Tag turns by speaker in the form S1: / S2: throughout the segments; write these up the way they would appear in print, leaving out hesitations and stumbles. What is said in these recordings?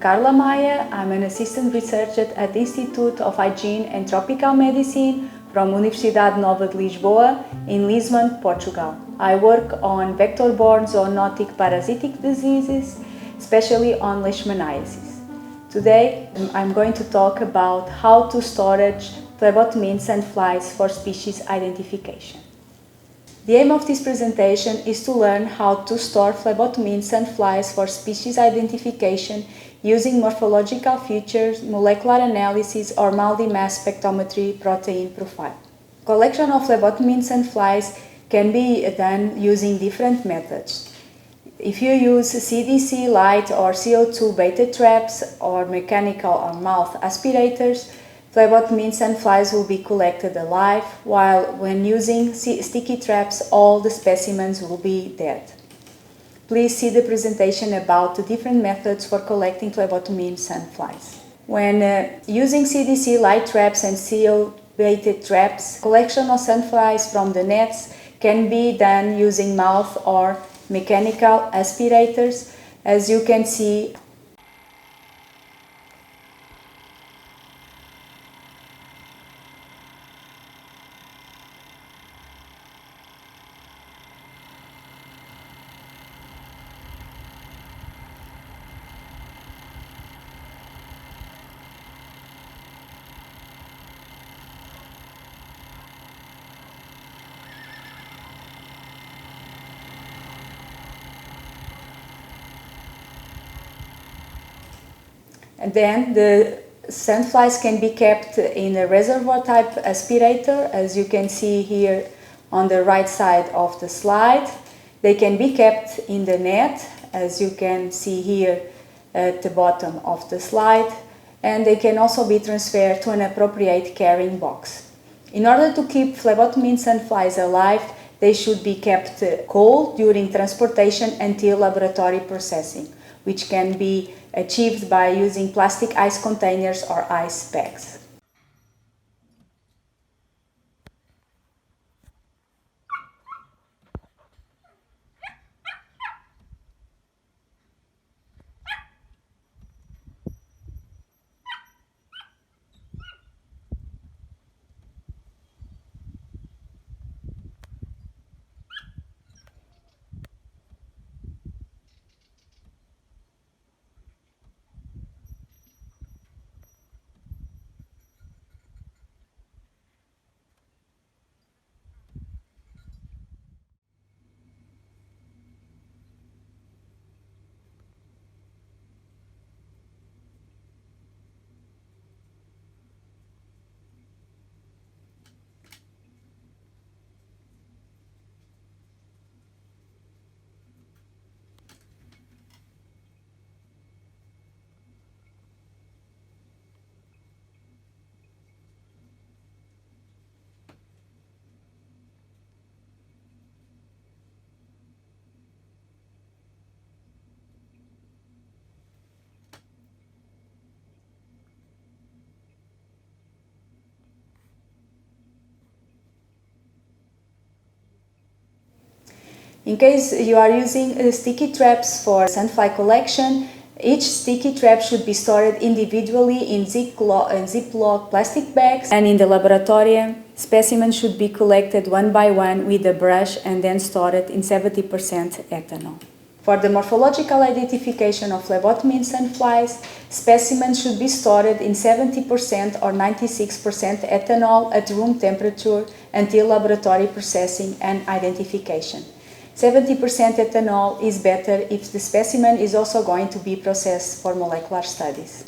S1: Carla Maia. I'm an assistant researcher at the Institute of Hygiene and Tropical Medicine from Universidade Nova de Lisboa in Lisbon, Portugal. I work on vector-borne zoonotic parasitic diseases, especially on leishmaniasis. Today, I'm going to talk about how to storage phlebotomy in sandflies for species identification. The aim of this presentation is to learn how to store phlebotomy in sandflies for species identification using morphological features, molecular analysis, or multi-mass spectrometry protein profile. Collection of phlebotomy in sandflies can be done using different methods. If you use CDC light or CO2 bait traps or mechanical or mouth aspirators, phlebotomy in sandflies will be collected alive, while when using sticky traps, all the specimens will be dead. Please see the presentation about the different methods for collecting phlebotomy in sandflies. When using CDC light traps and CO baited traps, collection of sandflies from the nets can be done using mouth or mechanical aspirators, as you can see. And then the sandflies can be kept in a reservoir type aspirator, as you can see here on the right side of the slide. They can be kept in the net, as you can see here at the bottom of the slide, and they can also be transferred to an appropriate carrying box. In order to keep phlebotomy in sandflies alive, they should be kept cold during transportation until laboratory processing, which can be achieved by using plastic ice containers or ice bags. In case you are using sticky traps for sandfly collection, each sticky trap should be stored individually in Ziploc plastic bags, and in the laboratory, specimens should be collected one by one with a brush and then stored in 70% ethanol. For the morphological identification of phlebotomy in sandflies, specimens should be stored in 70% or 96% ethanol at room temperature until laboratory processing and identification. 70% ethanol is better if the specimen is also going to be processed for molecular studies.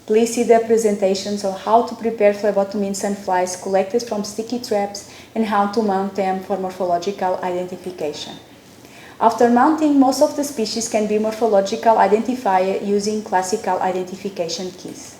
S1: Please see the presentations on how to prepare phlebotomy in sandflies collected from sticky traps and how to mount them for morphological identification. After mounting, most of the species can be morphological identified using classical identification keys.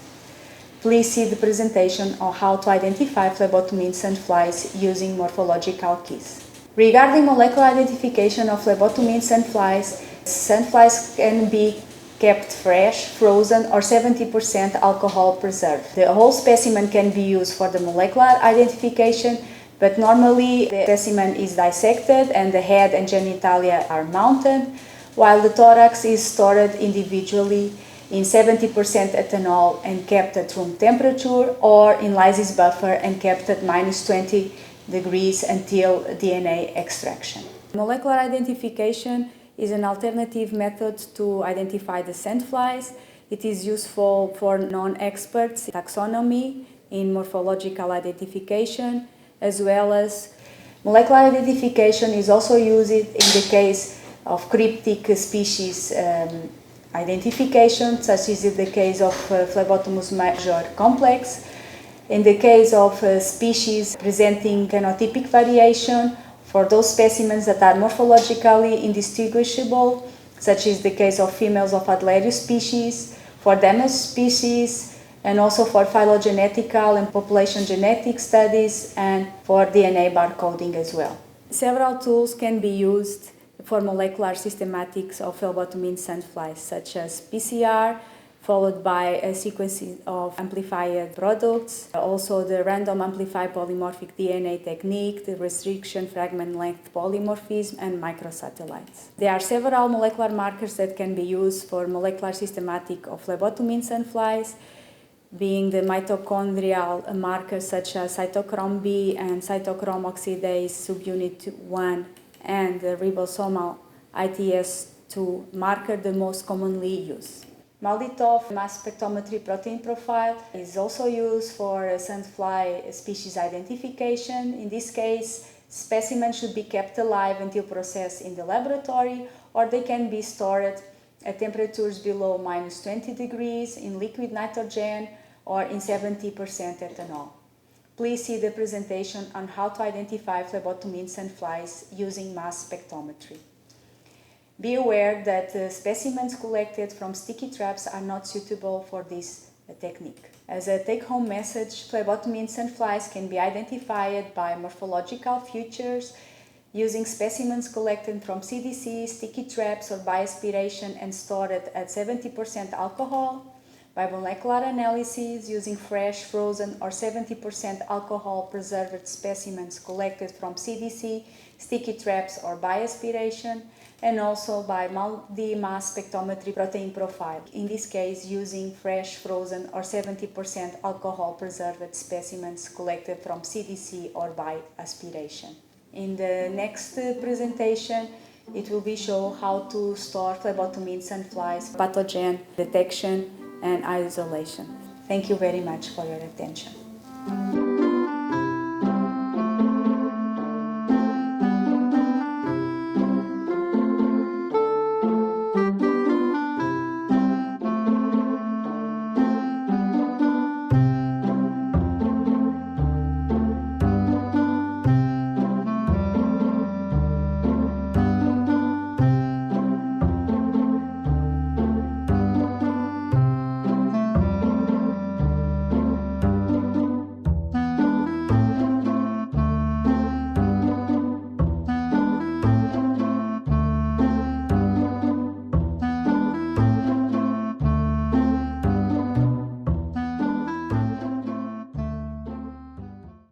S1: Please see the presentation on how to identify phlebotomy in sandflies using morphological keys. Regarding molecular identification of phlebotomy in sandflies, sandflies can be kept fresh, frozen, or 70% alcohol preserved. The whole specimen can be used for the molecular identification, but normally the specimen is dissected and the head and genitalia are mounted, while the thorax is stored individually in 70% ethanol and kept at room temperature, or in lysis buffer and kept at minus 20 degrees until DNA extraction. Molecular identification is an alternative method to identify the sandflies. It is useful for non-experts in taxonomy, in morphological identification, as well as molecular identification is also used in the case of cryptic species identification, such as in the case of Phlebotomus major complex. In the case of species presenting phenotypic variation, for those specimens that are morphologically indistinguishable, such as the case of females of Adlerius species, for damaged species, and also for phylogenetical and population genetic studies, and for DNA barcoding as well. Several tools can be used for molecular systematics of phlebotomy in sandflies, such as PCR, followed by a sequence of amplified products, also the random amplified polymorphic DNA technique, the restriction fragment length polymorphism, and microsatellites. There are several molecular markers that can be used for molecular systematic of phlebotomy in sandflies, being the mitochondrial markers such as cytochrome B and cytochrome oxidase subunit 1 and the ribosomal ITS2 marker, the most commonly used. MALDI-TOF mass spectrometry protein profile is also used for sandfly species identification. In this case, specimens should be kept alive until processed in the laboratory, or they can be stored at temperatures below minus 20 degrees in liquid nitrogen or in 70% ethanol. Please see the presentation on how to identify phlebotomy in sandflies using mass spectrometry. Be aware that specimens collected from sticky traps are not suitable for this technique. As a take-home message, phlebotomy in sandflies can be identified by morphological features using specimens collected from CDC, sticky traps, or by aspiration and stored at 70% alcohol, by molecular analysis using fresh, frozen, or 70% alcohol preserved specimens collected from CDC, sticky traps, or by aspiration, and also by MALDI mass spectrometry protein profile, in this case using fresh, frozen, or 70% alcohol preserved specimens collected from CDC or by aspiration. In the next presentation, it will be shown how to store phlebotomy in sandflies, pathogen detection and isolation. Thank you very much for your attention.